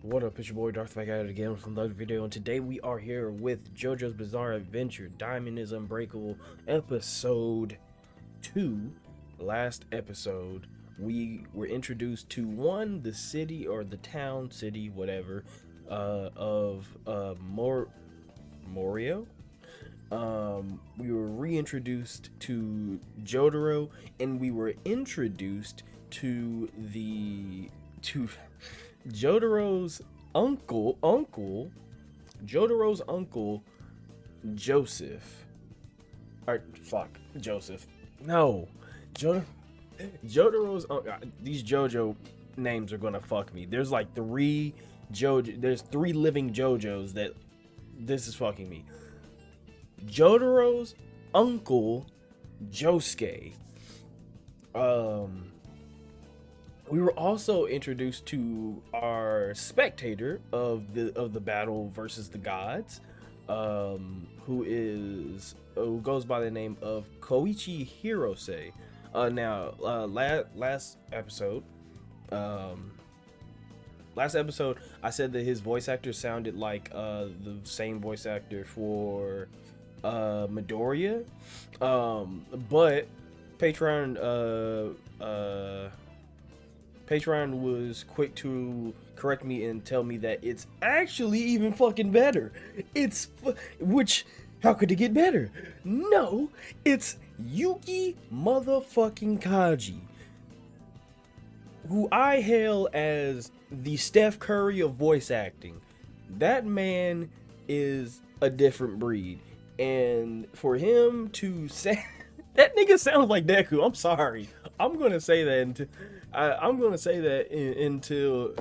What up, it's your boy Dvrth back at it again with another video, and today we are here with JoJo's Bizarre Adventure Diamond is Unbreakable episode 2. Last episode we were introduced to the city or the town, city, whatever, of Morio. We were reintroduced to Jotaro, and we were introduced to Jotaro's Jotaro's uncle, Joseph. Or fuck, Joseph. No, Jotaro's these JoJo names are gonna fuck me. There's like there's three living JoJos that this is fucking me. Jotaro's uncle, Josuke. We were also introduced to our spectator of the battle versus the gods, who goes by the name of Koichi Hirose. Last episode, I said that his voice actor sounded like the same voice actor for Midoriya, but Patreon was quick to correct me and tell me that it's actually even fucking better. How could it get better? No, it's Yuki motherfucking Kaji, who I hail as the Steph Curry of voice acting. That man is a different breed. And for him to say that nigga sounds like Deku. I'm sorry. I'm gonna say that until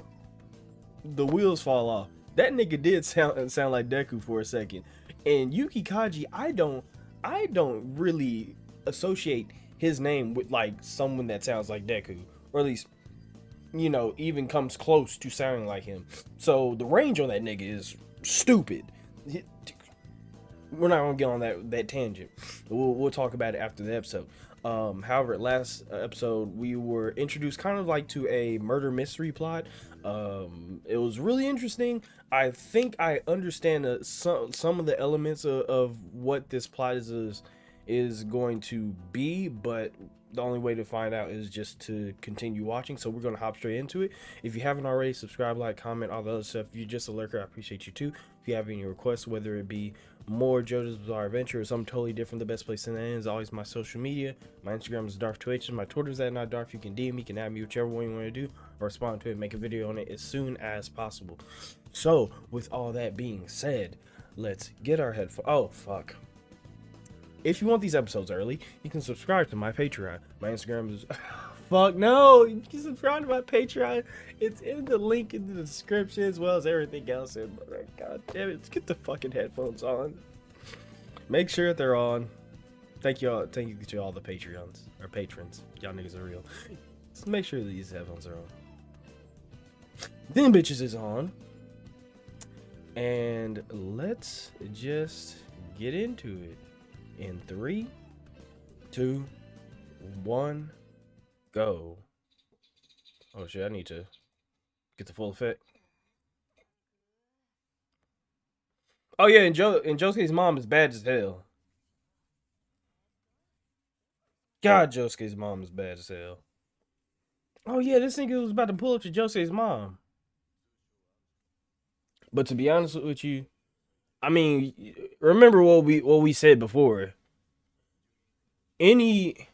the wheels fall off. That nigga did sound like Deku for a second. And Yuki Kaji, I don't really associate his name with like someone that sounds like Deku, or at least, even comes close to sounding like him. So the range on that nigga is stupid. We're not gonna get on that tangent. We'll talk about it after the episode. However, last episode we were introduced kind of like to a murder mystery plot. It was really interesting. I think I understand some of the elements of what this plot is going to be, but the only way to find out is just to continue watching. So we're gonna hop straight into it. If you haven't already, subscribe, like, comment, all the other stuff. If you're just a lurker, I appreciate you too. If you have any requests, whether it be more JoJo's Bizarre Adventure or something totally different, the best place in the end is always my social media. My Instagram is Dvrth, and my Twitter is @NotDarth. You can DM me, you can add me, whichever one you want to do, or respond to it, make a video on it as soon as possible. So with all that being said, let's get our headphones. Oh fuck. If you want these episodes early, you can subscribe to my Patreon. My Instagram is fuck no. You can subscribe to my Patreon. It's in the link in the description, as well as everything else. And god damn it, let's get the fucking headphones on. Make sure they're on. Thank you to all the Patreons or patrons. Y'all niggas are real. Just make sure these headphones are on. Them bitches is on. And let's just get into it. In 3, 2, 1, go. Oh shit, I need to get the full effect. Oh yeah, and Josuke's mom is bad as hell. God, Josuke's mom is bad as hell. Oh yeah, this nigga was about to pull up to Josuke's mom. But to be honest with you, I mean, remember what we said before. Any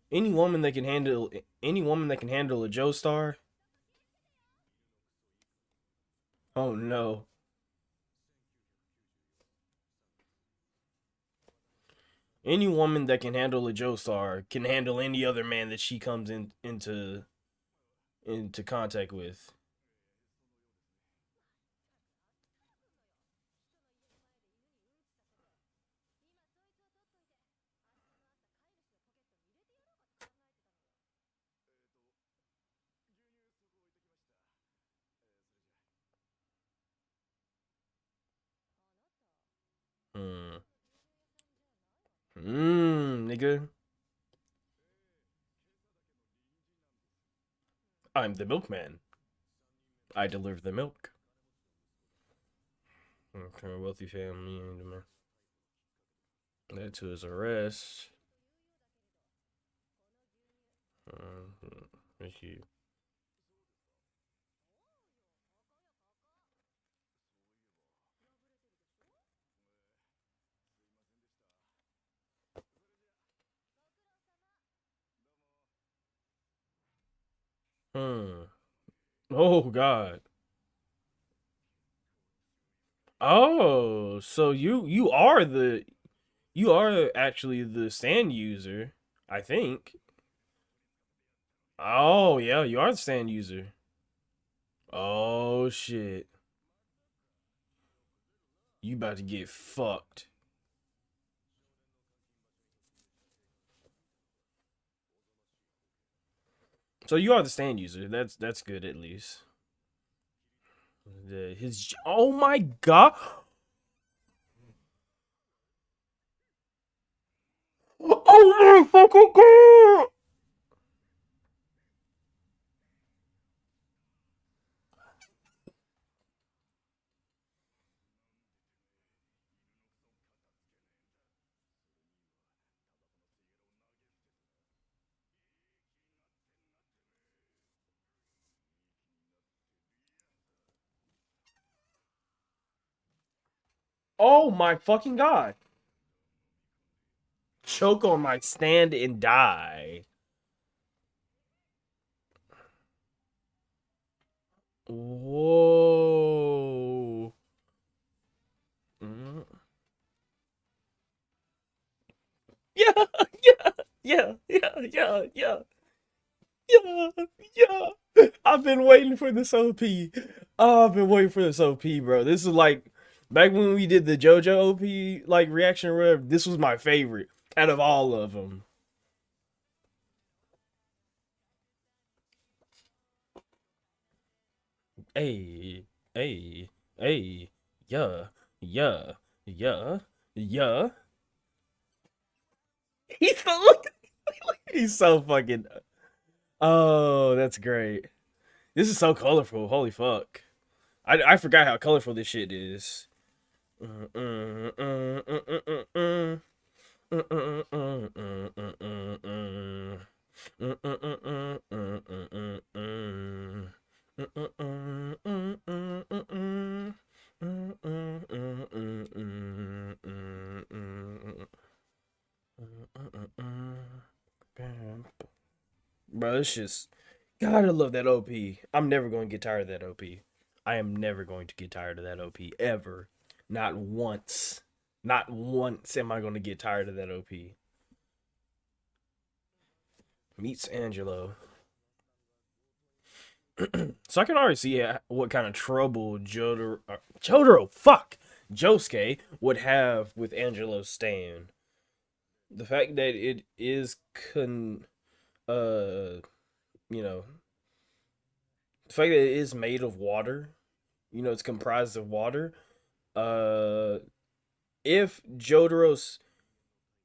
woman that can handle a Joestar. Oh no. Any woman that can handle a Joestar can handle any other man that she comes into contact with. Nigga. I'm the milkman. I deliver the milk. Okay, wealthy family and the man led to his arrest. Thank you. Hmm. Oh God. Oh, so you are actually the stand user, I think. Oh yeah, you are the stand user. Oh shit. You about to get fucked. So you are the stand user. That's good at least. His oh my god. Oh my fucking god. Oh my fucking god. Choke on my stand and die. Whoa. Mm. Yeah, yeah, yeah, yeah, yeah, yeah, yeah, yeah. I've been waiting for this OP. Oh, I've been waiting for this OP, bro. This is like back when we did the JoJo OP like reaction or whatever. This was my favorite out of all of them. Hey, hey, hey, yeah, yeah, yeah, yeah. He's so he's so fucking. Oh, that's great. This is so colorful. Holy fuck. I forgot how colorful this shit is. Bro, it's just God, I love that OP. I'm never going to get tired of that OP. I am never going to get tired of that OP ever. Not once. Not once am I going to get tired of that OP. Meets Angelo. So I can already see what kind of trouble Josuke would have with Angelo's stand. The fact that it is uh you know the fact that it is made of water, it's comprised of water. Uh, if Jotaro's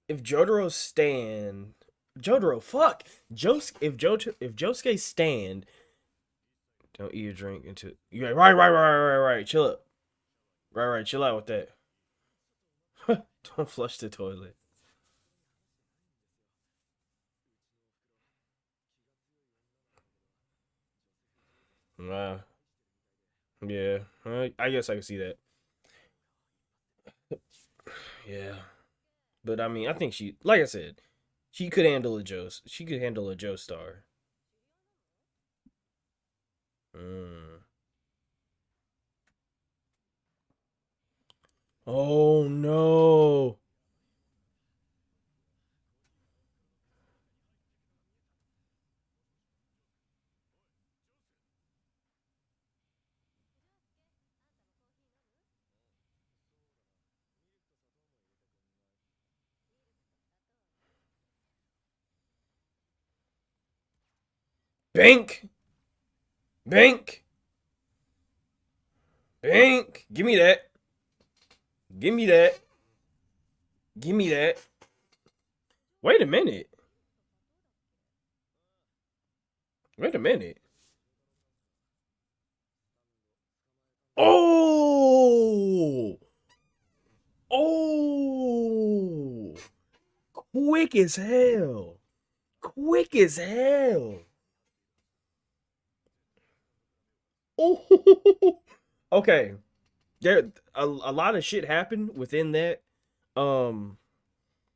if Jotaro's stand Jotaro fuck Jos if Josuke stand don't eat or drink into you right chill up right chill out with that. Don't flush the toilet. Wow. Yeah, I guess I can see that. Yeah, but I mean, I think like I said, she could handle a Joe. She could handle a Joe Star. Mm. Oh no. Bank, bank, bank. Give me that. Give me that. Give me that. Wait a minute. Wait a minute. Oh. quick as hell. Quick as hell. Oh, okay. There a lot of shit happened within that. Um,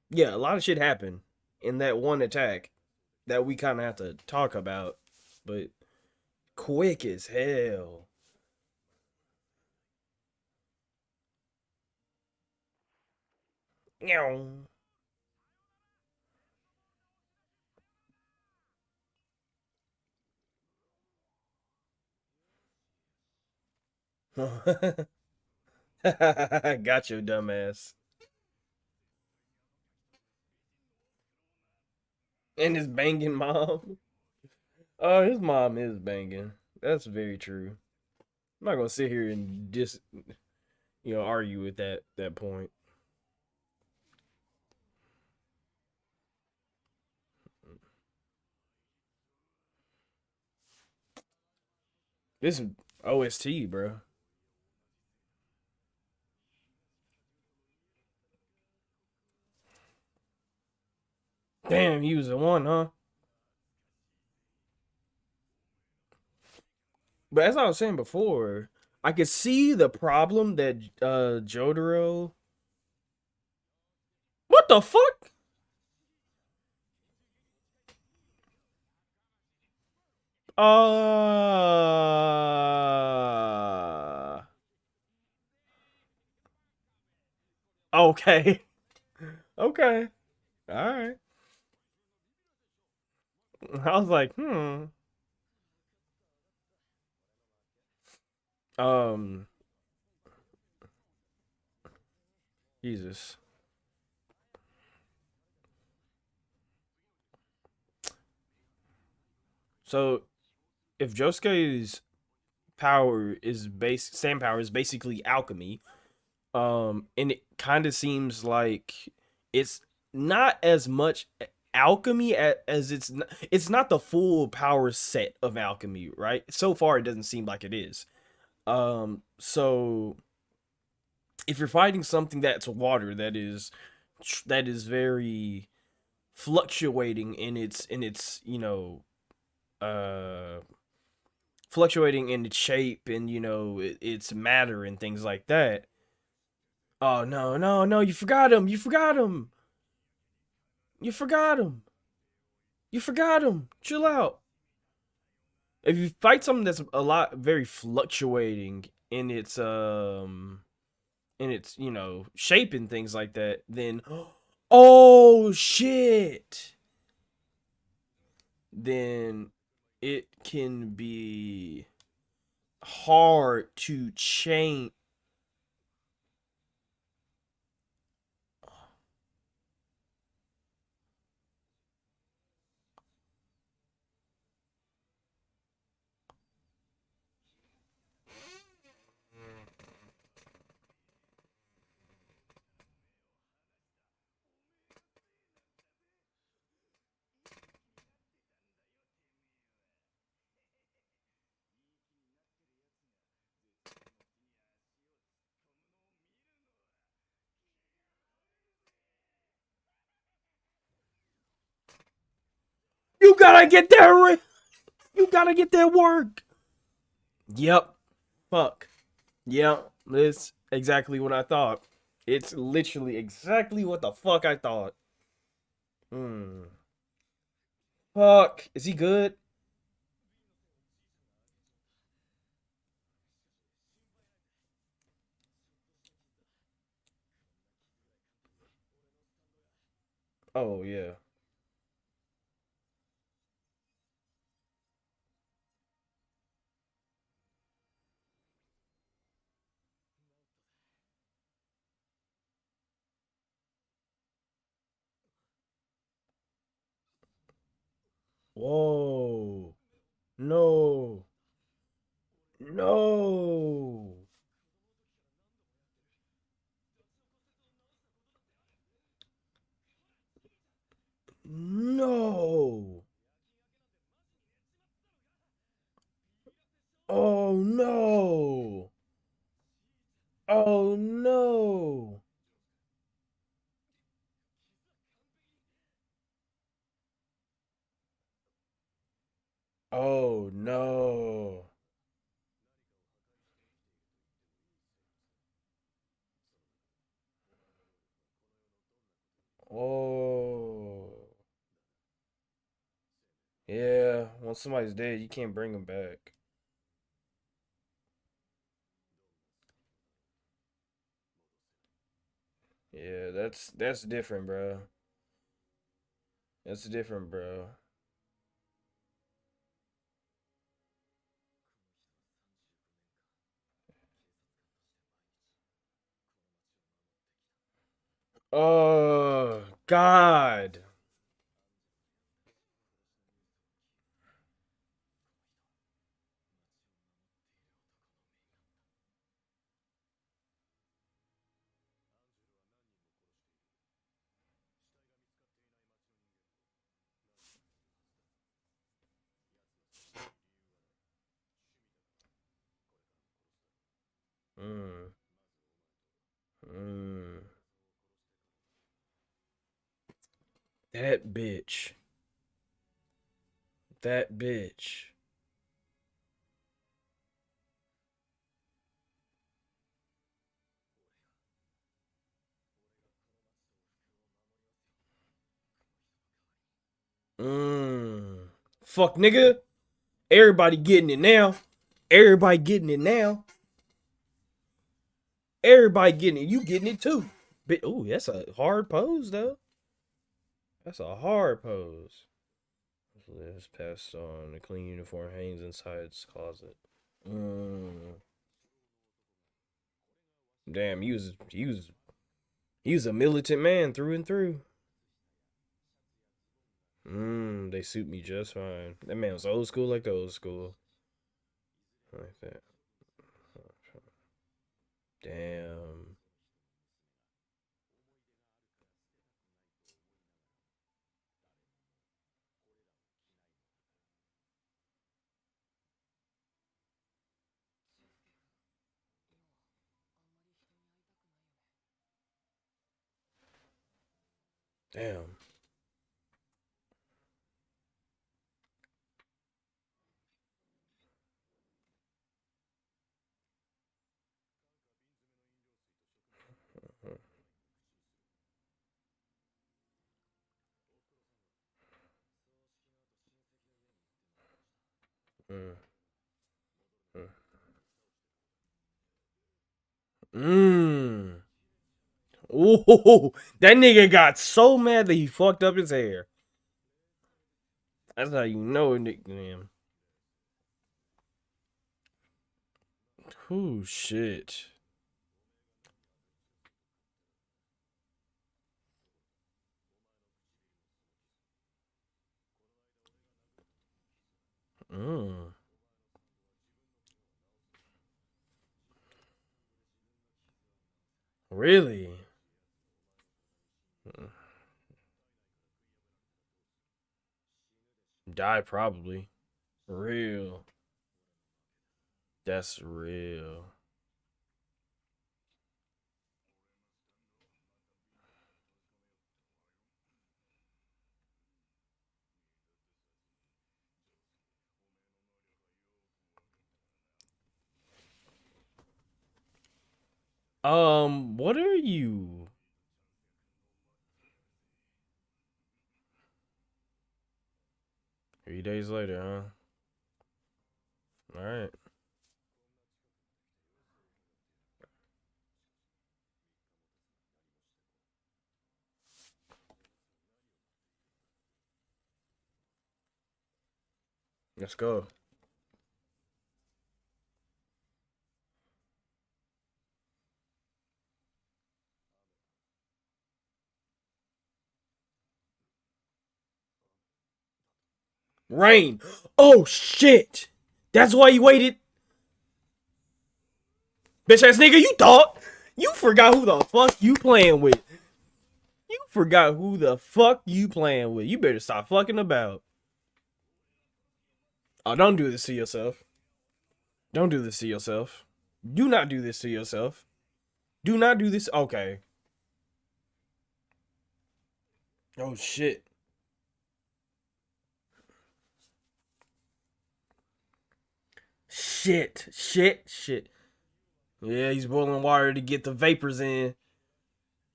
yeah, a lot of shit happened in that one attack that we kind of have to talk about. But quick as hell. Meow. Got your dumbass. And his banging mom. Oh, his mom is banging. That's very true. I'm not gonna sit here and just argue with that point. This is OST, bro. Damn, he was the one, huh? But as I was saying before, I could see the problem that Jotaro. What the fuck? Okay. Okay. All right. I was like, Um, Jesus. So if Josuke's power is sand power is basically alchemy, and it kind of seems like it's not as much alchemy as it's not the full power set of alchemy, right? So far it doesn't seem like it is. So if you're fighting something that's water that is very fluctuating in its uh fluctuating in its shape and its matter and things like that. Oh no, no, no, you forgot him. You forgot him. You forgot him. You forgot him. Chill out. If you fight something that's a lot very fluctuating in its shape and things like that, then oh shit. Then it can be hard to change. You gotta get there. You gotta get that work. Yep. Fuck. Yep. That's exactly what I thought. It's literally exactly what the fuck I thought. Hmm. Fuck. Is he good? Oh yeah. Whoa. No. No. No. Oh no. Oh no. Oh no. Oh. Yeah, once somebody's dead, you can't bring them back. Yeah, that's different, bro. That's different, bro. Oh God. Mm. Mm. That bitch. That bitch. Mm. Fuck, nigga. Everybody getting it now. Everybody getting it now. Everybody getting it. You getting it too. Ooh, that's a hard pose though. That's a hard pose. Lives passed on. A clean uniform hangs inside its closet. Mm. Damn, he was a militant man through and through. They suit me just fine. That man was old school like the old school. Like that. Damn. Damn. Mm. Mm. Mm. Ooh, that nigga got so mad that he fucked up his hair. That's how you know it, nickname. Oh shit. Mm. Really? Mm. Die probably. Real. That's real. What are you? 3 days later, huh? All right. Let's go. Rain. Oh shit. That's why you waited. Bitch ass nigga, you thought. You forgot who the fuck you playing with. You forgot who the fuck you playing with. You better stop fucking about. Oh, don't do this to yourself. Don't do this to yourself. Do not do this to yourself. Do not do this. Okay. Oh shit. Shit. Yeah, he's boiling water to get the vapors in.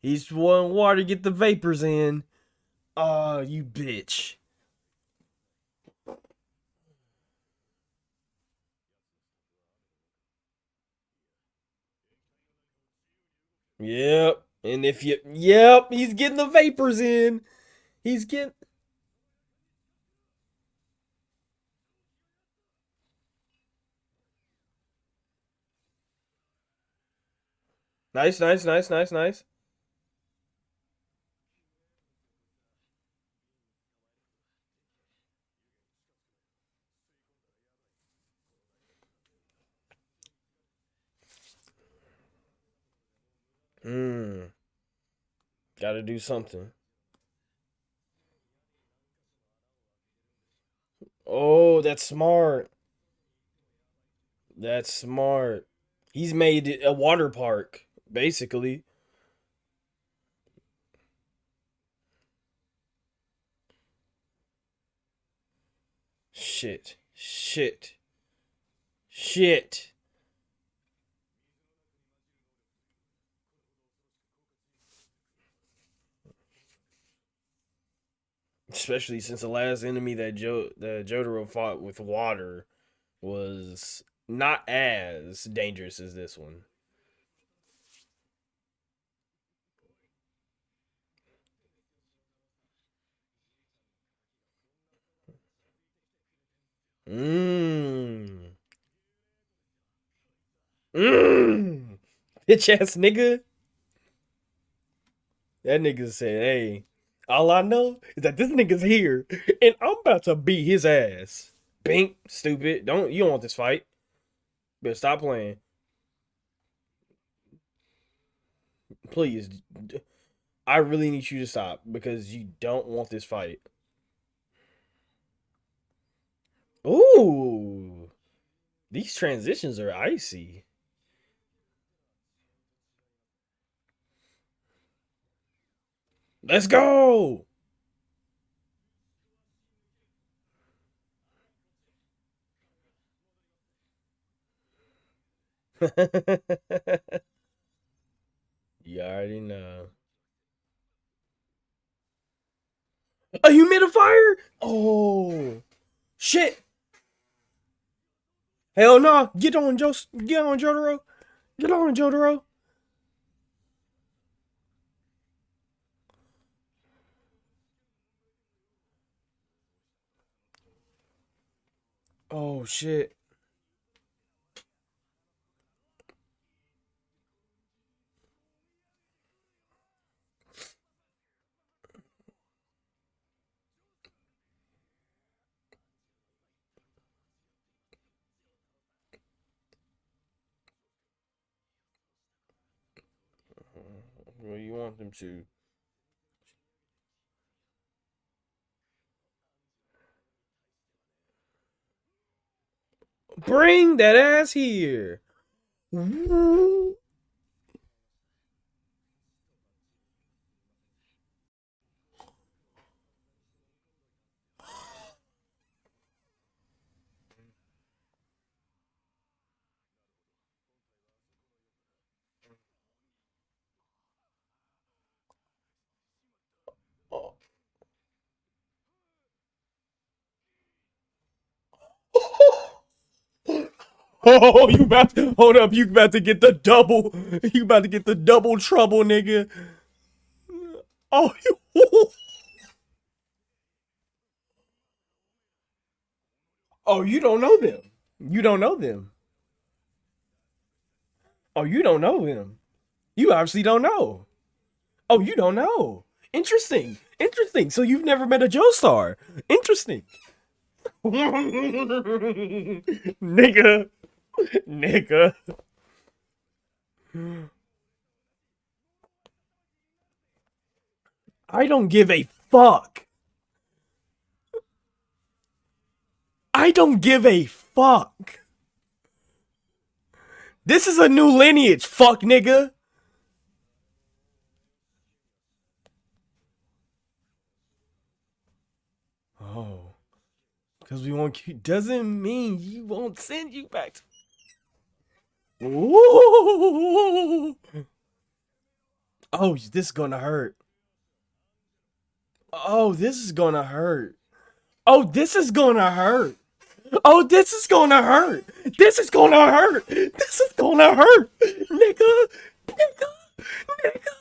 He's boiling water to get the vapors in. Oh, you bitch. Yep. And if you, yep, he's getting the vapors in. He's getting. Nice. Hmm. Gotta do something. Oh, that's smart. That's smart. He's made it a water park, basically. Shit. Especially since the last enemy that Jotaro fought with water was not as dangerous as this one. Mmm. Mmm. Bitch ass nigga. That nigga said, hey, all I know is that this nigga's here and I'm about to beat his ass. Bink, stupid. You don't want this fight. Better stop playing. Please. I really need you to stop because you don't want this fight. Ooh. These transitions are icy. Let's go. You already know. A humidifier? Oh. Shit. Hell no. Get on, Jotaro. Get on, Jotaro. Oh shit. Well, you want them to. Bring that ass here. Oh. Oh, you about to hold up? You about to get the double? You about to get the double trouble, nigga? Oh, you, oh, you don't know them. You don't know them. Oh, you don't know them. You obviously don't know. Oh, you don't know. Interesting. So you've never met a Joestar. Interesting. Nigga. Nigga. I don't give a fuck. I don't give a fuck. This is a new lineage, fuck nigga. Oh. Because we won't keep, doesn't mean you won't send you back to. Ooh. Oh, this is gonna hurt. Oh, this is gonna hurt. Oh, this is gonna hurt. Oh, this is gonna hurt. This is gonna hurt. This is gonna hurt. Nigga. Nigga. Nigga.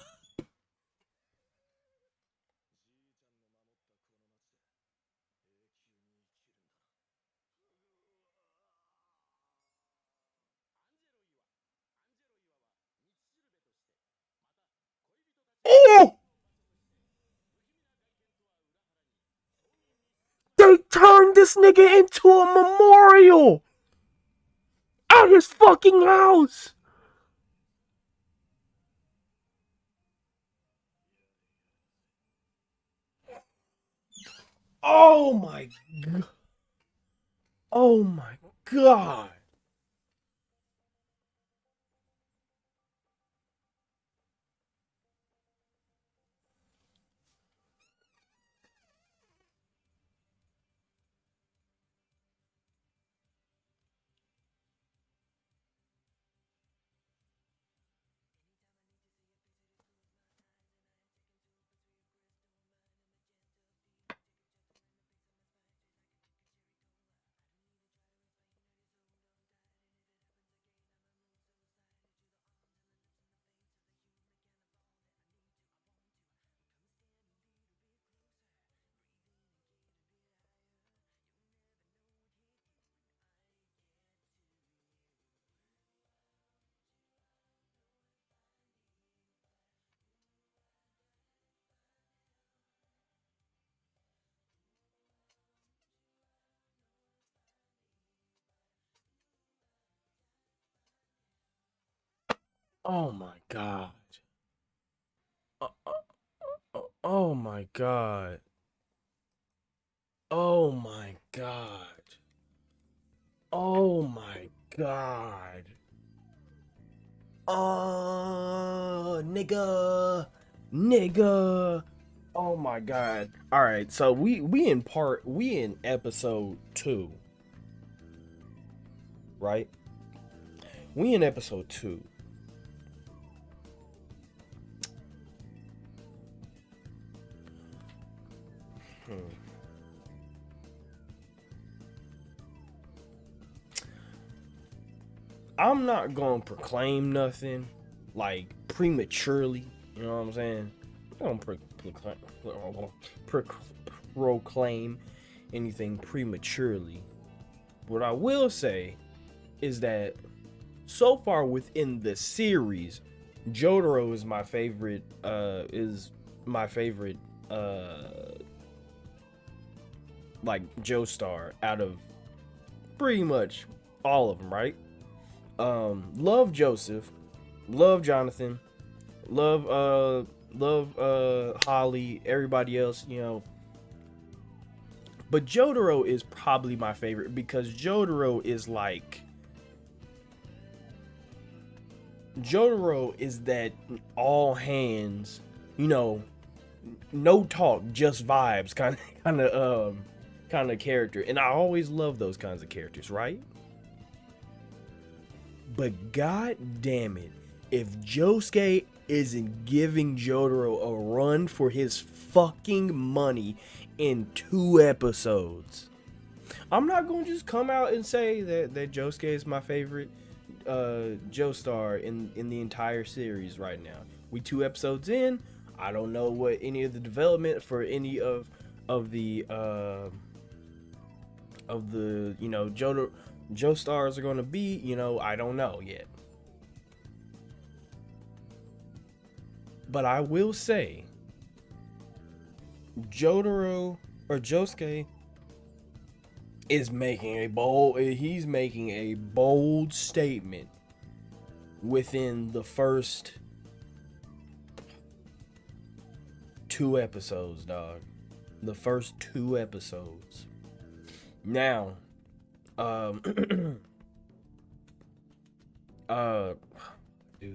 Oh! They turned this nigga into a memorial at his fucking house. Oh my god. Oh my god. Oh my god. Uh, uh, oh my god. Oh my god. Oh my god. Nigga. Nigga. Oh my god. All right, so we in episode 2, right? We in episode 2. I'm not gonna proclaim nothing like prematurely. You know what I'm saying? I'm gonna proclaim anything prematurely. What I will say is that so far within the series, Jotaro is my favorite. Like Joestar out of pretty much all of them, right? Love Joseph, love Jonathan, love Holly, everybody else, you know. But Jotaro is probably my favorite because Jotaro is that all hands, you know, no talk, just vibes kind of character. And I always love those kinds of characters, right? But god damn it, if Josuke isn't giving Jotaro a run for his fucking money in 2 episodes. I'm not gonna just come out and say that Josuke is my favorite Joestar in the entire series right now. We 2 episodes in. I don't know what any of the development for any of the you know Joestars are gonna be, you know, I don't know yet. But I will say Jotaro or Josuke is making a bold statement within the first 2 episodes, dog. The first 2 episodes. Now, dude,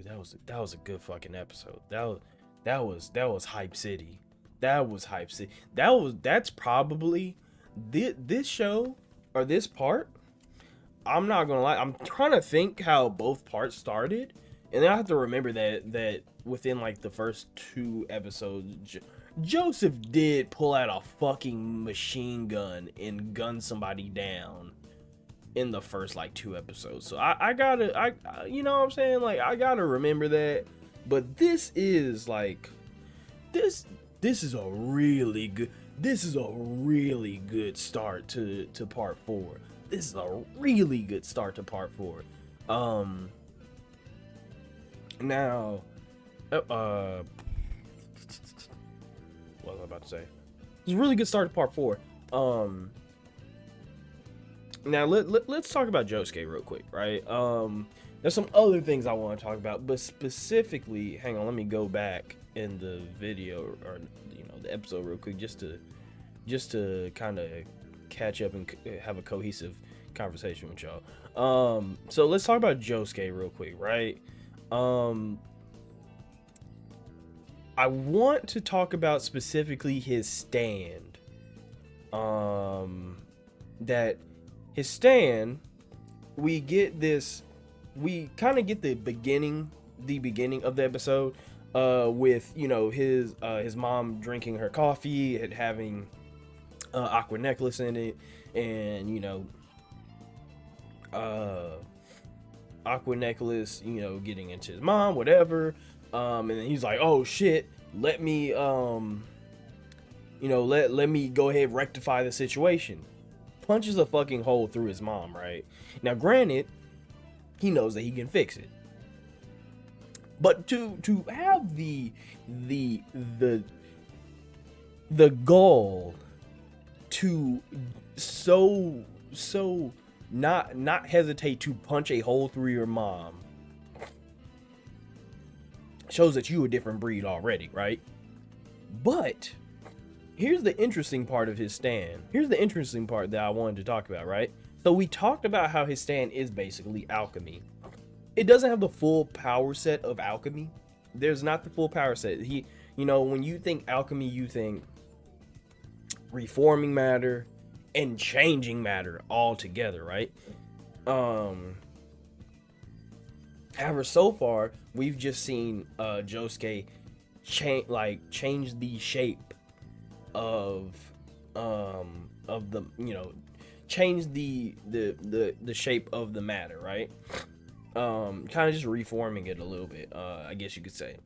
that was a good fucking episode. That was Hype City. That's probably this show or this part, I'm not gonna lie, I'm trying to think how both parts started, and then I have to remember that within like the first 2 episodes, Joseph did pull out a fucking machine gun and gun somebody down in the first like 2 episodes. So I gotta, you know what I'm saying, like I gotta remember that. But this is like this is a really good start to part 4. This is a really good start to part 4. Now, what was I about to say? It's a really good start to part 4. Now let's talk about Josuke real quick, right? There's some other things I want to talk about, but specifically, hang on, let me go back in the video or the episode real quick just to kind of catch up and have a cohesive conversation with y'all. So let's talk about Josuke real quick, right? I want to talk about specifically his stand. That his stand, we kind of get the beginning of the episode with his mom drinking her coffee and having aqua necklace in it, and aqua necklace getting into his mom, whatever, and then he's like, oh shit, let me let me go ahead and rectify the situation. Punches a fucking hole through his mom, right? Now granted, he knows that he can fix it, but to have the gall to so not hesitate to punch a hole through your mom shows that you a different breed already, right? But here's the interesting part of his stand. Here's the interesting part that I wanted to talk about, right? So we talked about how his stand is basically alchemy. It doesn't have the full power set of alchemy. There's not the full power set. When you think alchemy, you think reforming matter and changing matter all together, right? However, so far we've just seen Josuke change the shape of the change the shape of the matter, right? Kind of just reforming it a little bit, I guess you could say.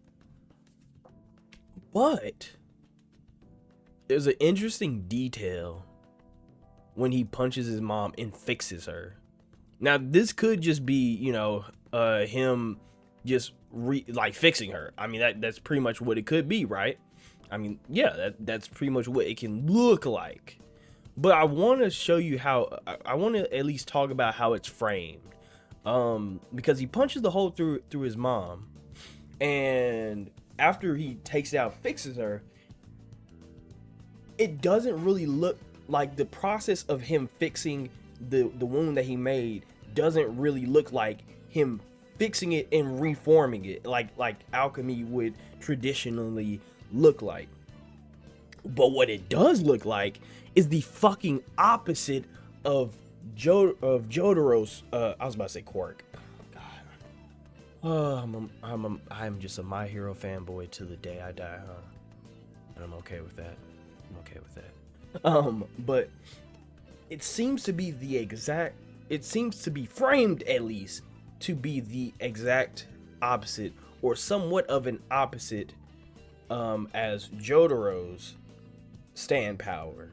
But there's an interesting detail when he punches his mom and fixes her. Now this could just be him just fixing her. I mean, that's pretty much what it could be, right? I mean, yeah, that's pretty much what it can look like. But I want to show you how, I want to at least talk about how it's framed. Because he punches the hole through his mom, and after he takes it out, fixes her, it doesn't really look like the process of him fixing the wound that he made doesn't really look like him fixing it and reforming it like alchemy would traditionally look like. But what it does look like is the fucking opposite of Jotaro's I was about to say quirk. Oh, God. I'm just a My Hero fanboy to the day I die, huh? And I'm okay with that. But it seems to be framed, at least, to be the exact opposite, or somewhat of an opposite, as Jotaro's stand power.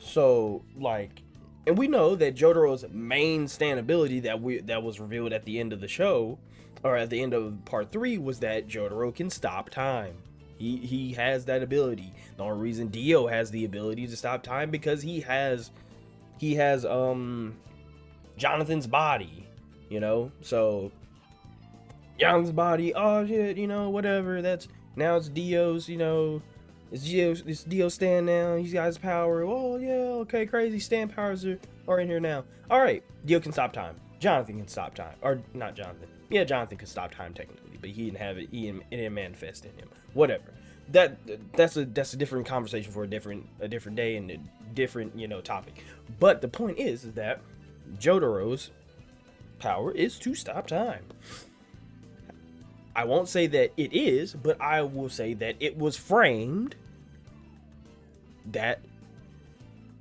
So, and we know that Jotaro's main stand ability that was revealed at the end of the show, or at the end of part 3, was that Jotaro can stop time. He has that ability. The only reason Dio has the ability to stop time because he has Jonathan's body, so Jonathan's body, oh shit, whatever, now it's Dio's, it's Dio stand now, he's got his power, oh yeah, okay, crazy, stand powers are in here now. Alright, Dio can stop time, Jonathan can stop time, or not Jonathan, yeah, Jonathan can stop time technically, but he didn't have it, it didn't manifest in him, whatever. that's a different conversation for a different day and a different, topic. But the point is that Jotaro's power is to stop time. I won't say that it is, but I will say that it was framed that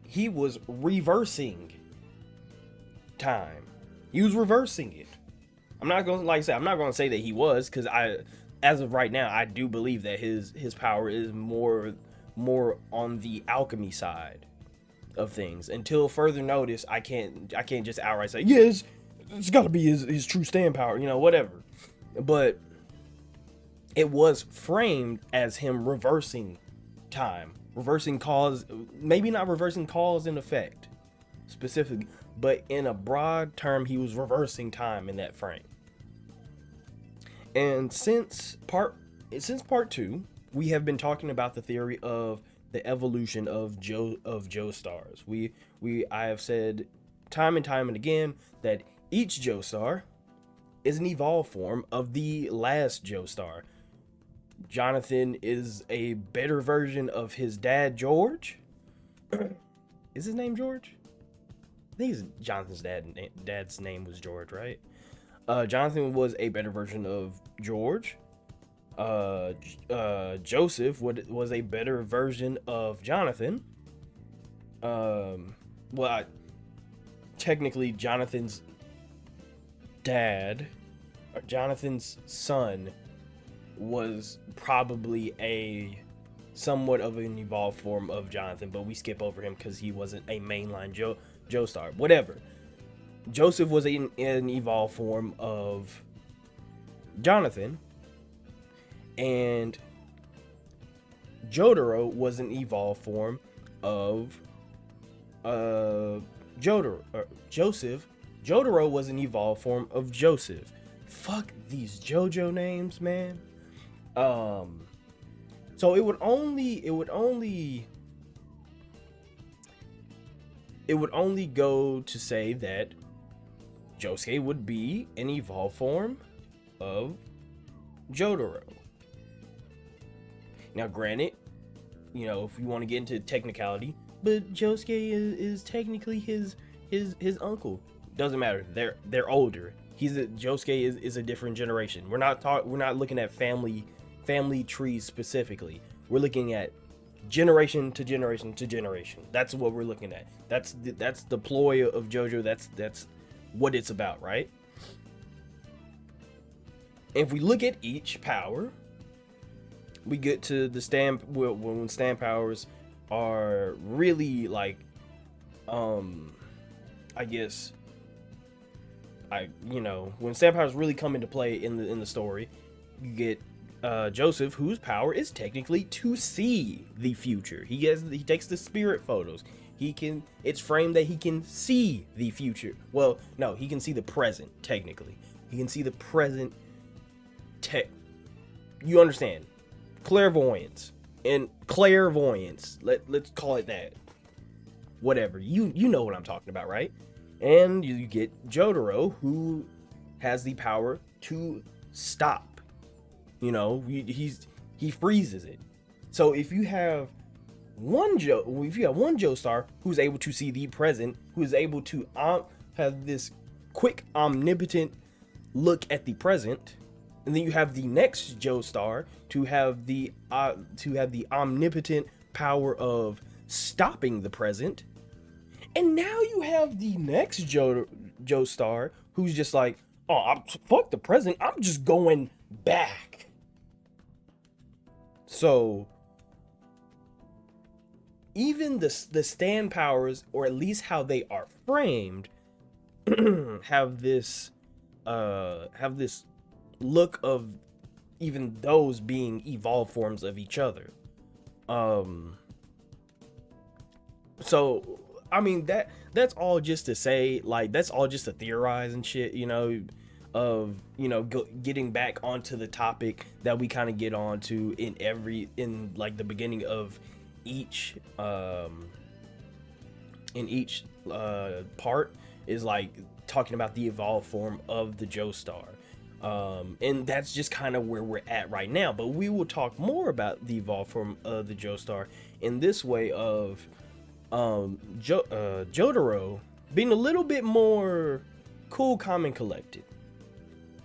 he was reversing time. He was reversing it. I'm not going to, like I said, I'm not going to say that he was, because as of right now, I do believe that his power is more on the alchemy side of things. Until further notice, I can't just outright say, yes, it's got to be his true stand power, whatever. But it was framed as him reversing time, reversing cause, maybe not reversing cause and effect specifically, but in a broad term, he was reversing time in that frame. And since part 2, we have been talking about the theory of the evolution of Joestars. I have said time and time and again that each Joestar is an evolved form of the last Joestar. Jonathan is a better version of his dad, George. Is his name George? I think Jonathan's dad's name was George, right? Jonathan was a better version of George. Joseph was a better version of Jonathan. Technically Jonathan's dad, or Jonathan's son, was probably a somewhat of an evolved form of Jonathan, but we skip over him because he wasn't a mainline Joestar. Whatever. Joseph was an evolved form of Jonathan, and Jotaro was an evolved form of Joseph. Jotaro was an evolved form of Joseph. Fuck these JoJo names, man. So it would only go to say that Josuke would be an evolved form of Jotaro. Now, granted, if you want to get into technicality, but Josuke is technically his uncle. Doesn't matter. They're older. Josuke is a different generation. We're not looking at family trees specifically. We're looking at generation to generation to generation. That's what we're looking at. That's the ploy of JoJo. That's what it's about, right? If we look at each power, we get to the when stand powers are really like, I guess, when stand powers really come into play in the story, you get Joseph, whose power is technically to see the future. He takes the spirit photos. It's framed that he can see the future. Well, no, he can see the present, technically. He can see the present you understand. Clairvoyance. Let's call it that. Whatever. You know what I'm talking about, right? And you get Jotaro, who has the power to stop. He freezes it. So if you have one Joestar who's able to see the present, who is able to have this quick omnipotent look at the present, and then you have the next Joestar to have the omnipotent power of stopping the present, and now you have the next Joestar who's just like, fuck the present, I'm just going back. So even the stand powers, or at least how they are framed, have this look of even those being evolved forms of each other. So I mean, that's all just to say, like, that's all just to theorize and shit, getting back onto the topic that we kind of get onto in like the beginning of each part is like talking about the evolved form of the Joestar. And that's just kind of where we're at right now. But we will talk more about the evolved form of the Joestar in this way of Jotaro being a little bit more cool, calm, and collected.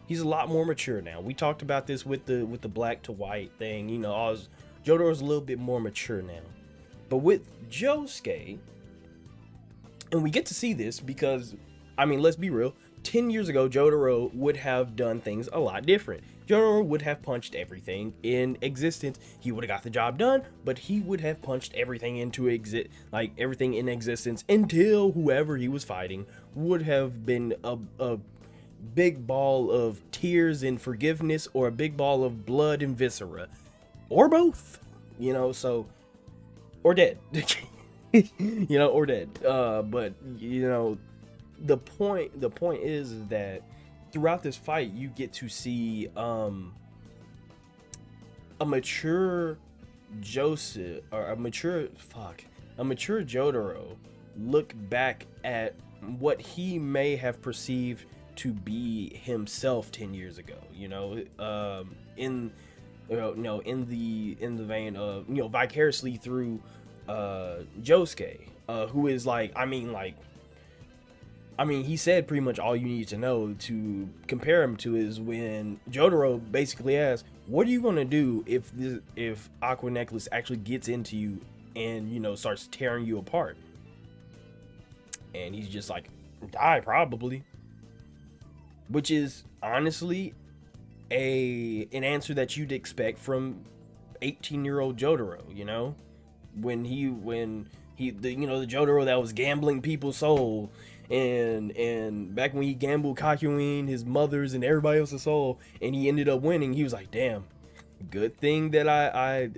He's a lot more mature now. We talked about this with the black to white thing. You know, Jotaro's a little bit more mature now. But with Josuke, and we get to see this because, I mean, let's be real. 10 years ago, Jotaro would have done things a lot different. Jotaro would have punched everything in existence. He would have got the job done, but he would have punched everything into everything in existence until whoever he was fighting would have been a big ball of tears and forgiveness, or a big ball of blood and viscera, or both, you know, so, or dead, you know, or dead. But you know, the point is that throughout this fight, you get to see a mature Joseph, or a mature Jotaro look back at what he may have perceived to be himself 10 years ago, you know, in the vein of, you know, vicariously through Josuke, who is like, I mean, he said pretty much all you need to know to compare him to is when Jotaro basically asks, what are you going to do if Aqua Necklace actually gets into you and, you know, starts tearing you apart? And he's just like, die probably. Which is honestly an answer that you'd expect from 18-year-old Jotaro, you know? When the Jotaro that was gambling people's soul, and back when he gambled Kakyoin, his mother's, and everybody else's soul, and he ended up winning, he was like, damn, good thing that I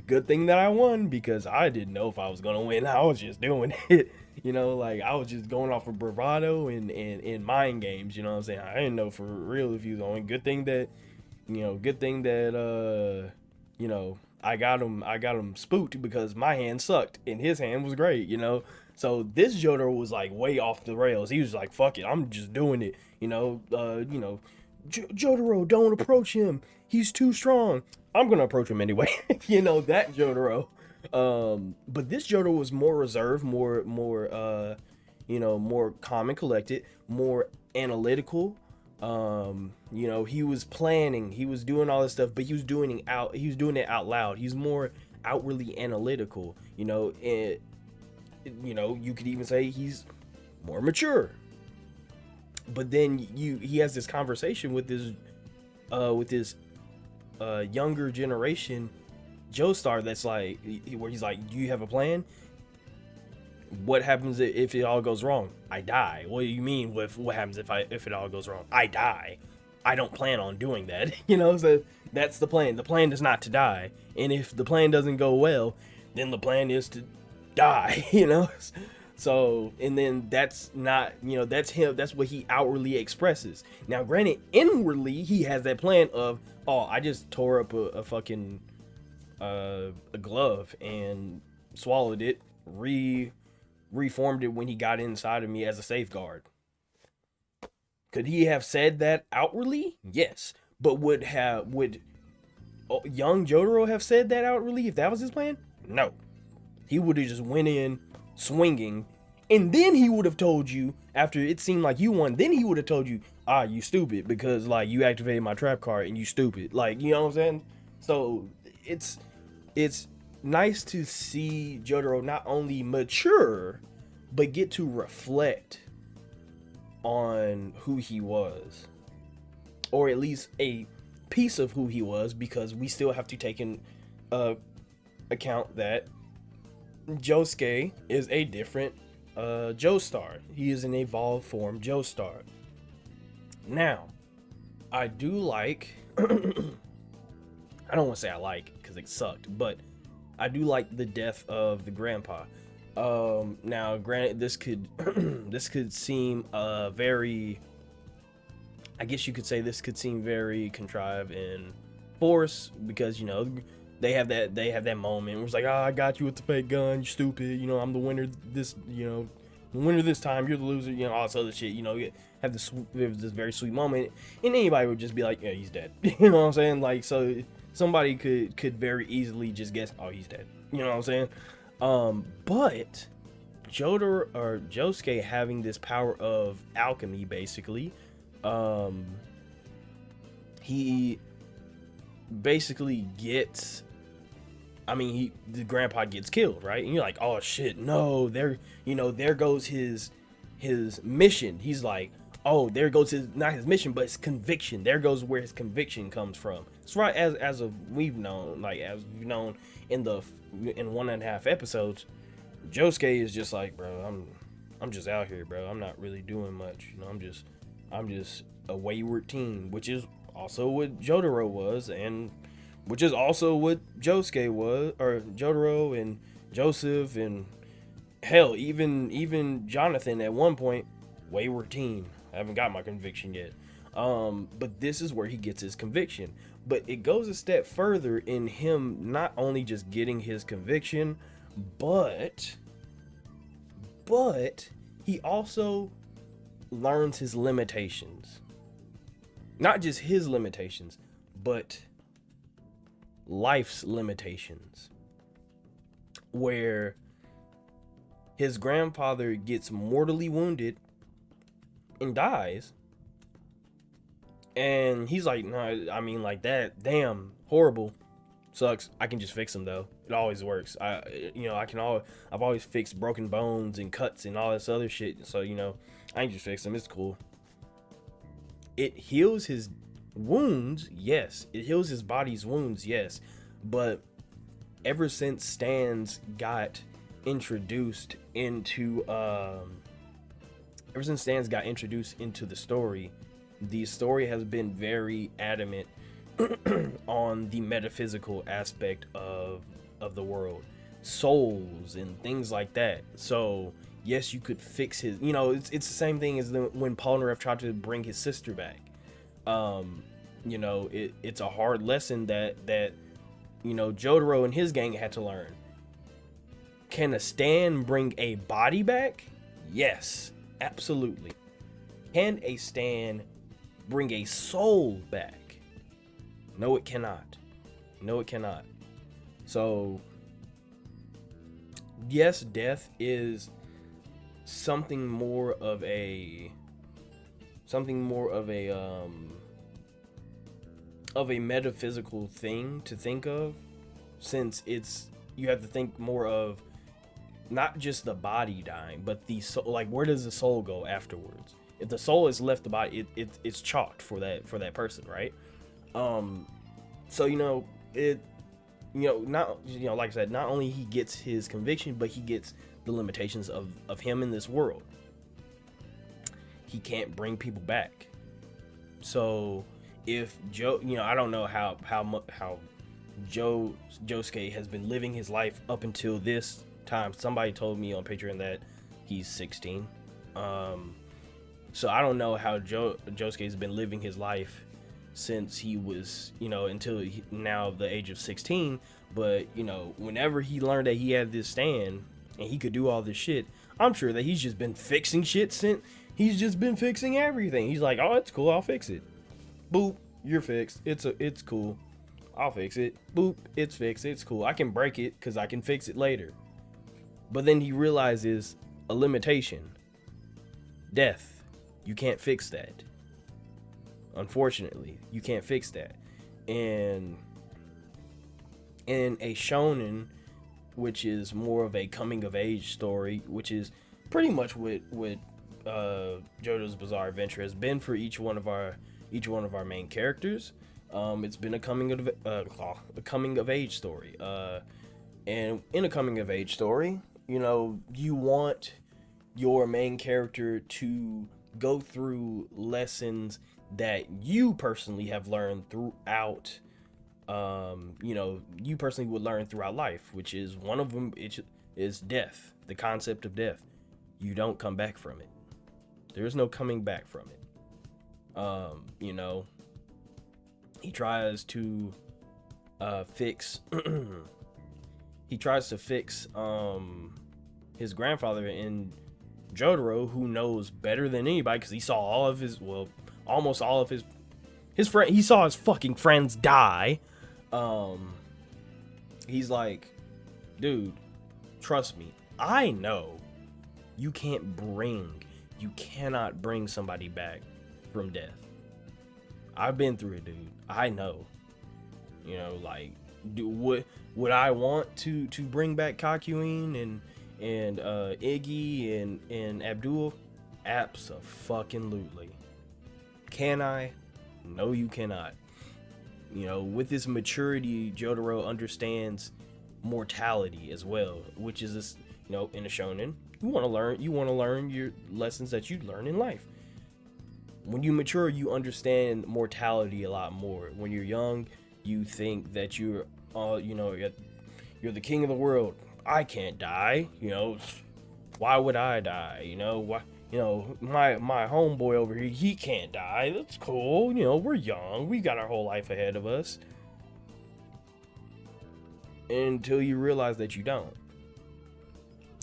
good thing that I won, because I didn't know if I was gonna win. I was just doing it. You know, like, I was just going off of bravado and mind games, you know what I'm saying? I didn't know for real if he was on. Good thing that I got him spooked, because my hand sucked and his hand was great, you know? So this Jotaro was like way off the rails. He was like, fuck it, I'm just doing it, you know? Jotaro, don't approach him. He's too strong. I'm gonna approach him anyway. You know, that Jotaro. But this Jotaro was more reserved, more calm and collected, more analytical. You know, he was planning, he was doing all this stuff, but he was doing it out loud. He's more outwardly analytical, you know, and you could even say he's more mature. But then he has this conversation with this younger generation Joestar that's like, where he's like, do you have a plan? What happens if it all goes wrong? I die. What do you mean with what happens if it all goes wrong? I die. I don't plan on doing that. You know, so that's the plan. The plan is not to die. And if the plan doesn't go well, then the plan is to die, you know? So, and then that's not, you know, that's him. That's what he outwardly expresses. Now, granted, inwardly, he has that plan of, oh, I just tore up a fucking a glove and swallowed it, reformed it when he got inside of me as a safeguard. Could he have said that outwardly? Yes. But would young Jotaro have said that outwardly if that was his plan? No. He would have just went in swinging, and then he would have told you, after it seemed like you won, then he would have told you, you stupid, because like you activated my trap card and you stupid. Like, you know what I'm saying? So it's nice to see Jotaro not only mature, but get to reflect on who he was, or at least a piece of who he was, because we still have to take in account that Josuke is a different Joestar. He is an evolved form Joestar. Now, I do like I don't want to say I like, because it sucked, but I do like the death of the grandpa. Now, granted, this could seem very, I guess you could say this could seem very contrived and forced, because, you know, they have that moment where it's like, I got you with the fake gun, you stupid, you know, I'm the winner, this, you know, winner this time, you're the loser, you know, all this other shit. You know, you have this very sweet moment, and anybody would just be like, yeah, he's dead. You know what I'm saying? Like, so somebody could very easily just guess, oh, he's dead. You know what I'm saying? But Josuke having this power of alchemy, basically, he basically gets, I mean, the grandpa gets killed, right? And you're like, oh shit, no, there goes his mission. He's like, oh, there goes not his mission, but his conviction. There goes where his conviction comes from. It's right, as of we've known, like as we've known in 1.5 episodes, Josuke is just like, bro, I'm just out here, bro. I'm not really doing much. You know, I'm just a wayward teen, which is also what Jotaro was, and which is also what Josuke was, or Jotaro and Joseph, and hell, even Jonathan at one point, wayward teen. I haven't got my conviction yet. But this is where he gets his conviction. But it goes a step further in him not only just getting his conviction, but he also learns his limitations. Not just his limitations, but life's limitations, where his grandfather gets mortally wounded and dies, and he's like, no, I mean, like, that, damn, horrible, sucks. I can just fix him though. It always works. I've always fixed broken bones and cuts and all this other shit, so, you know, I can just fix them. It's cool. It heals his wounds, yes. It heals his body's wounds, yes. But ever since Stan's got introduced into the story has been very adamant on the metaphysical aspect of the world, souls and things like that. So yes, you could fix his, you know, it's the same thing as when Polnareff tried to bring his sister back. You know, it's a hard lesson that you know, Jotaro and his gang had to learn. Can a Stan bring a body back? Yes, absolutely. Can a Stan bring a soul back? No, it cannot. No, it cannot. So yes, death is something more of a metaphysical thing to think of, since you have to think more of not just the body dying, but the soul. Like, where does the soul go afterwards? If the soul has left the body, it's chalked for that person, right? So, you know, like I said, not only he gets his conviction, but he gets the limitations of him in this world. He can't bring people back. So if I don't know how Josuke has been living his life up until this time. Somebody told me on Patreon that he's 16. So I don't know how Josuke has been living his life since he was, until now the age of 16. But, whenever he learned that he had this stand and he could do all this shit, I'm sure that he's just been fixing shit since. He's just been fixing everything. He's like, oh, it's cool, I'll fix it. Boop, you're fixed. It's cool. I'll fix it. Boop, it's fixed. It's cool. I can break it because I can fix it later. But then he realizes a limitation. Death. You can't fix that. Unfortunately, you can't fix that. And in a shonen, which is more of a coming of age story, which is pretty much what JoJo's Bizarre Adventure has been for each one of our main characters. It's been a coming of age story. And in a coming of age story, you want your main character to go through lessons that you personally have learned throughout, you personally would learn throughout life, which is one of them is death, the concept of death. You don't come back from it. There's no coming back from it. He tries to fix his grandfather, and Jotaro, who knows better than anybody because he saw all of his, well, almost all of his friend, he saw his fucking friends die. He's like, dude, trust me, I know you cannot bring somebody back from death. I've been through it, dude. I know. You know, like, would I want to bring back Kakyoin and Iggy and Abdul? Abso-fucking-lutely. Can I? No, you cannot. You know, with this maturity, Jotaro understands mortality as well, which is this, you know, in a shonen, you want to learn your lessons that you learn in life. When you mature, you understand mortality a lot more. When you're young, you think that you're the king of the world. I can't die, you know. Why would I die? You know, why? You know, my homeboy over here, he can't die. That's cool. You know, we're young. We got our whole life ahead of us. Until you realize that you don't.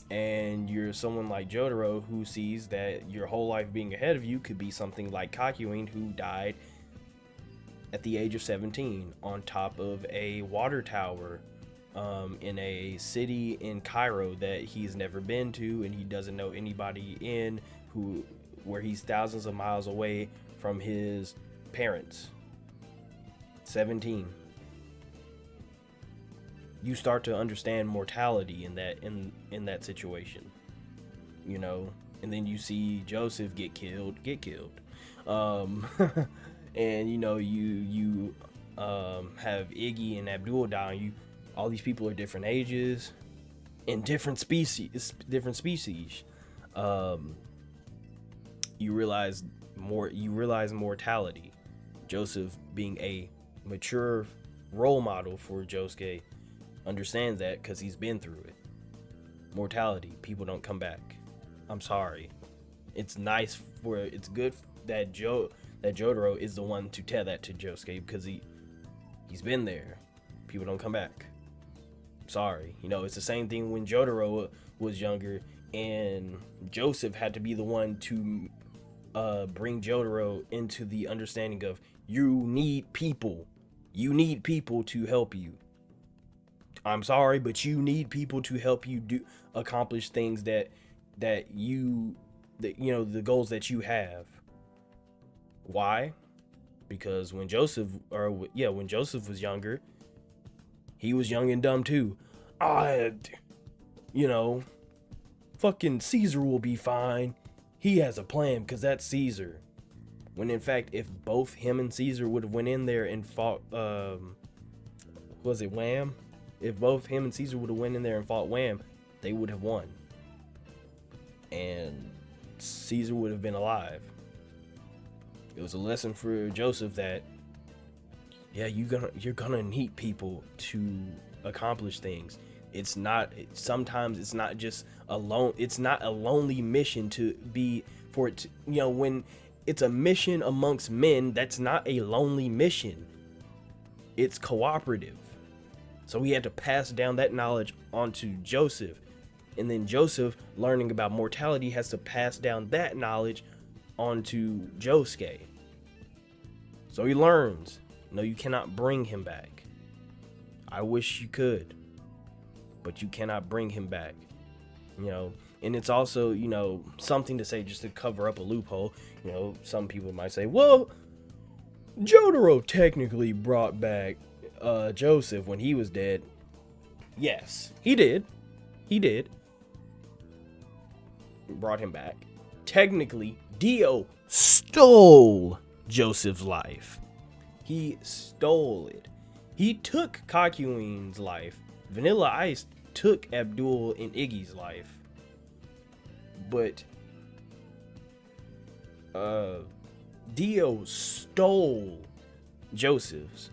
And you're someone like Jotaro who sees that your whole life being ahead of you could be something like Kakyoin, who died at the age of 17 on top of a water tower in a city in Cairo that he's never been to, and he doesn't know anybody in, where he's thousands of miles away from his parents. 17. You start to understand mortality in that situation, you know. And then you see Joseph get killed, and you know, you have Iggy and Abdul die. All these people are different ages and different species. You realize mortality. Joseph, being a mature role model for Josuke, understands that because he's been through it. Mortality, people don't come back. I'm sorry. It's good that Jotaro is the one to tell that to Josuke, because he's been there. People don't come back. Sorry. You know, it's the same thing when Jotaro was younger and Joseph had to be the one to bring Jotaro into the understanding of, you need people to help you. I'm sorry, but you need people to help you accomplish things that you know, the goals that you have. Why? Because when Joseph was younger, he was young and dumb too. You know, fucking Caesar will be fine. He has a plan because that's Caesar. When in fact, if both him and Caesar would have went in there and fought, was it Wham? If both him and Caesar would have went in there and fought Wham, they would have won. And Caesar would have been alive. It was a lesson for Joseph that, yeah, you're gonna need people to accomplish things. Sometimes it's not just alone. It's not a lonely mission when it's a mission amongst men, that's not a lonely mission. It's cooperative. So he had to pass down that knowledge onto Joseph. And then Joseph, learning about mortality, has to pass down that knowledge onto Josuke. So he learns, no, you cannot bring him back. I wish you could, but you cannot bring him back. You know, and it's also, you know, something to say just to cover up a loophole. You know, some people might say, well, Jotaro technically brought back Joseph when he was dead. Yes, he did. Brought him back. Technically, Dio stole Joseph's life. He stole it. He took Kakyoin's life. Vanilla Ice took Abdul and Iggy's life. But Dio stole Joseph's.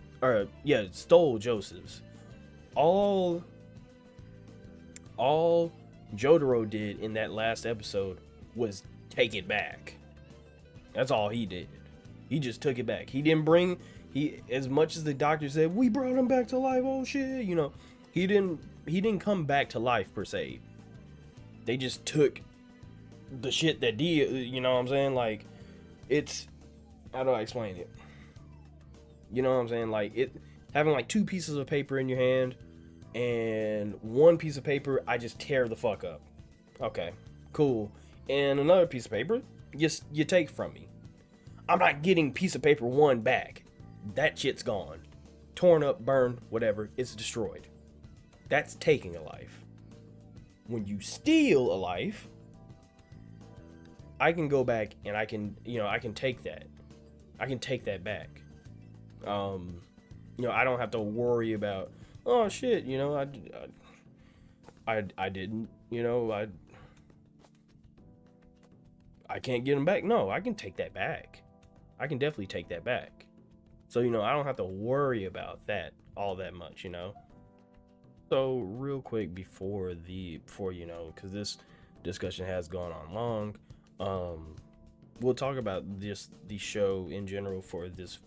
Stole Joseph's. All Jotaro did in that last episode was take it back. That's all he did. He just took it back. He didn't bring, as much as the doctor said, we brought him back to life, oh shit, you know, he didn't come back to life per se. They just took the shit that did, you know what I'm saying? Like, it's, how do I explain it? You know what I'm saying? Like, it having like 2 pieces of paper in your hand, and one piece of paper I just tear the fuck up. Okay, cool. And another piece of paper you take from me. I'm not getting piece of paper 1 back. That shit's gone. Torn up, burned, whatever, it's destroyed. That's taking a life. When you steal a life, I can go back and I can take that. I can take that back. I don't have to worry about, oh shit, I didn't, I can't get them back. No, I can take that back. I can definitely take that back. So, I don't have to worry about that all that much, So real quick before because this discussion has gone on long, we'll talk about the show in general for this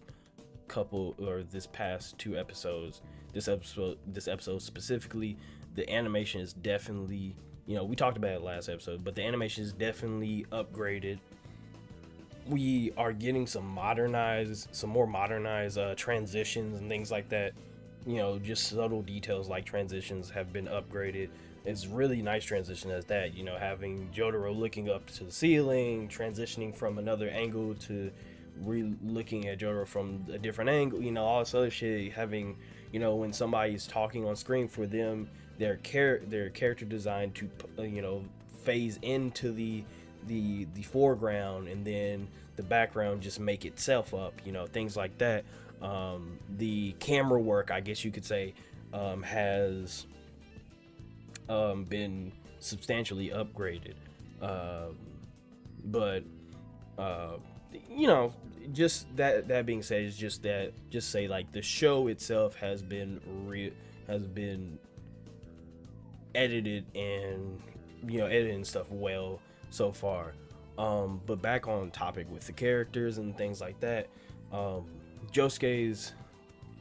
past 2 episodes. This episode specifically, the animation is definitely, we talked about it last episode, but the animation is definitely upgraded. We are getting some more modernized transitions and things like that. Just subtle details like transitions have been upgraded. It's really nice transition as that, having Jotaro looking up to the ceiling, transitioning from another angle to looking at Jotaro from a different angle, all this other shit, having, when somebody's talking on screen, for them, their character design to, phase into the foreground, and then the background just make itself up, things like that. The camera work, I guess you could say, has been substantially upgraded, but just that being said, is just say like the show itself has been edited and editing stuff well so far. But back on topic with the characters and things like that, Josuke's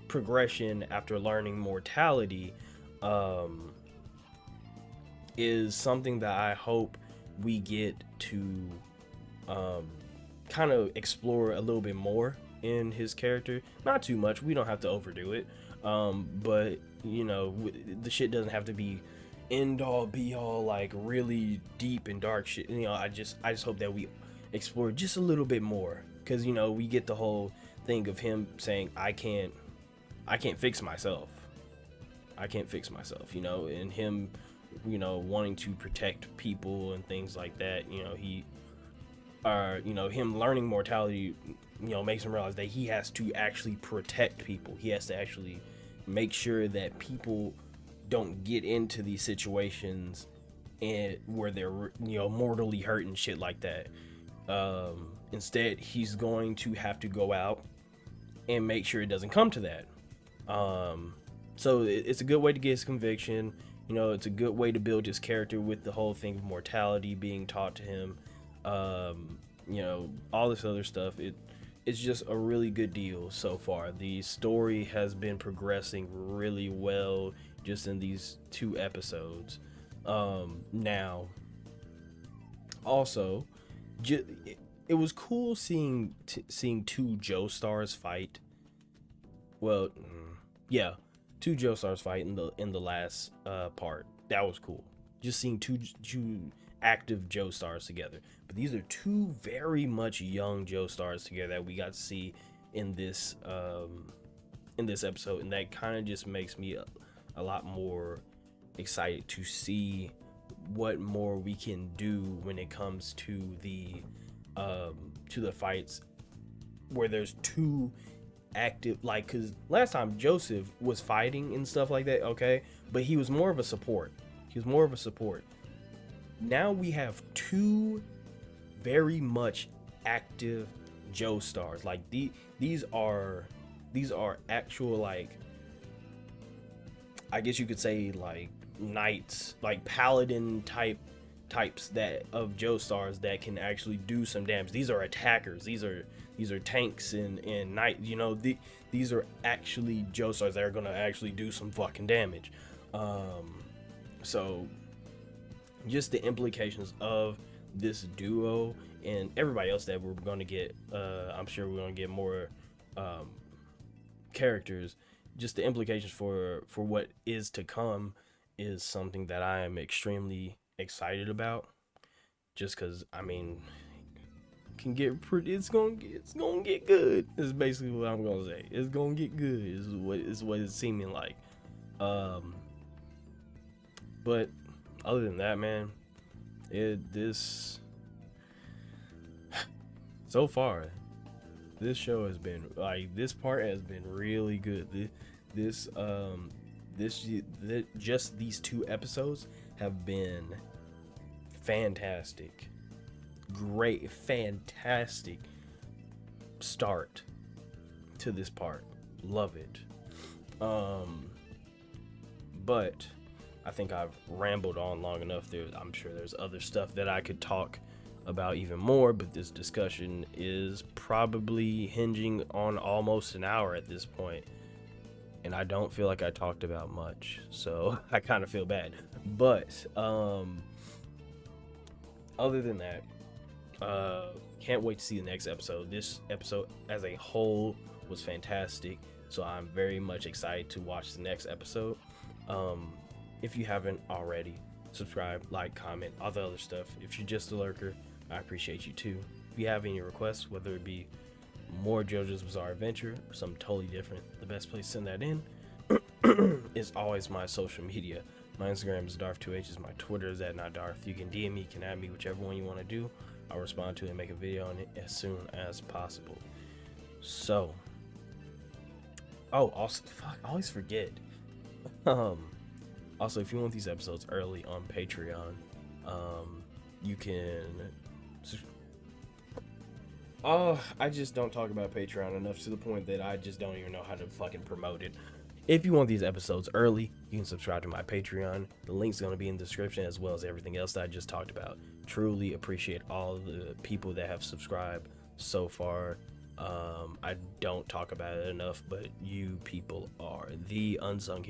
progression after learning mortality is something that I hope we get to kind of explore a little bit more in his character. Not too much, we don't have to overdo it, but the shit doesn't have to be end all be all, like really deep and dark shit. I just hope that we explore just a little bit more, because we get the whole thing of him saying I can't fix myself, and him wanting to protect people and things like that. Him learning mortality makes him realize that he has to actually protect people. He has to actually make sure that people don't get into these situations and where they're mortally hurt and shit like that. Instead, he's going to have to go out and make sure it doesn't come to that. So it's a good way to get his conviction. It's a good way to build his character with the whole thing of mortality being taught to him. All this other stuff. It's just a really good deal so far. The story has been progressing really well just in these 2 episodes. Now, also, it was cool seeing 2 Joestars fight. Well, yeah, 2 Joestars fight in the last part. That was cool. Just seeing two active Joestars together. But these are 2 very much young Joestars together that we got to see in this episode, and that kind of just makes me a lot more excited to see what more we can do when it comes to the fights where there's 2 active, like, because last time Joseph was fighting and stuff like that, okay, but he was more of a support. Now we have 2 very much active Joestars. Like these are actual, like, I guess you could say, like, knights, like paladin types that of Joestars that can actually do some damage. These are attackers. These are tanks and knight. These are actually Joestars that are gonna actually do some fucking damage. So just the implications of this duo and everybody else that we're going to get. I'm sure we're going to get more characters. Just the implications for what is to come is something that I am extremely excited about. Just because, I mean, can get pretty. It's gonna get good. Is basically what I'm gonna say. It's gonna get good. Is what it's seeming like. But other than that, man, this so far, this show has been like, this part has been really good. Just these 2 episodes have been fantastic. Great, fantastic start to this part. Love it. But I think I've rambled on long enough. I'm sure there's other stuff that I could talk about even more, but this discussion is probably hinging on almost an hour at this point, and I don't feel like I talked about much, so I kind of feel bad. But other than that, can't wait to see the next episode. This episode as a whole was fantastic, so I'm very much excited to watch the next episode. If you haven't already, subscribe, like, comment, all the other stuff. If you're just a lurker, I appreciate you too. If you have any requests, whether it be more JoJo's Bizarre Adventure or something totally different, the best place to send that in is always my social media. My Instagram is Dvrth, my Twitter is @notdarth. You can DM me, you can add me, whichever one you want to do. I'll respond to it and make a video on it as soon as possible. So, also, fuck, I always forget. Also, if you want these episodes early on Patreon, you can. I just don't talk about Patreon enough, to the point that I just don't even know how to fucking promote it. If you want these episodes early, you can subscribe to my Patreon. The link's going to be in the description, as well as everything else that I just talked about. Truly appreciate all the people that have subscribed so far. I don't talk about it enough, but you people are the unsung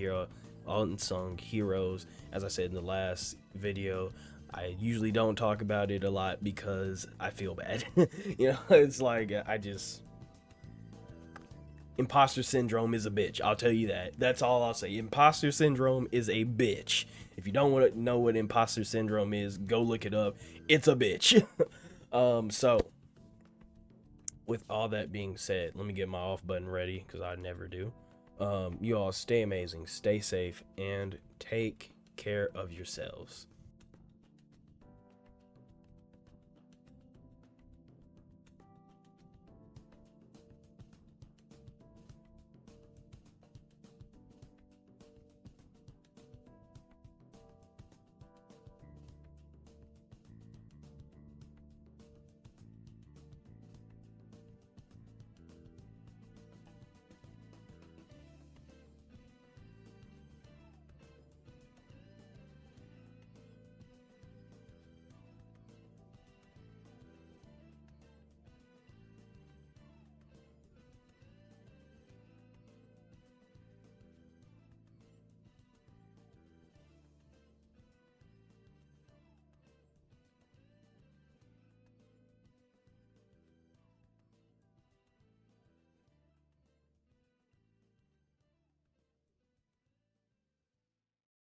heroes. As I said in the last video, I usually don't talk about it a lot because I feel bad. You know, it's like, imposter syndrome is a bitch. I'll tell you that. That's all I'll say. Imposter syndrome is a bitch. If you don't want to know what imposter syndrome is, go look it up. It's a bitch. So with all that being said, let me get my off button ready, because I never do. You all stay amazing, stay safe, and take care of yourselves.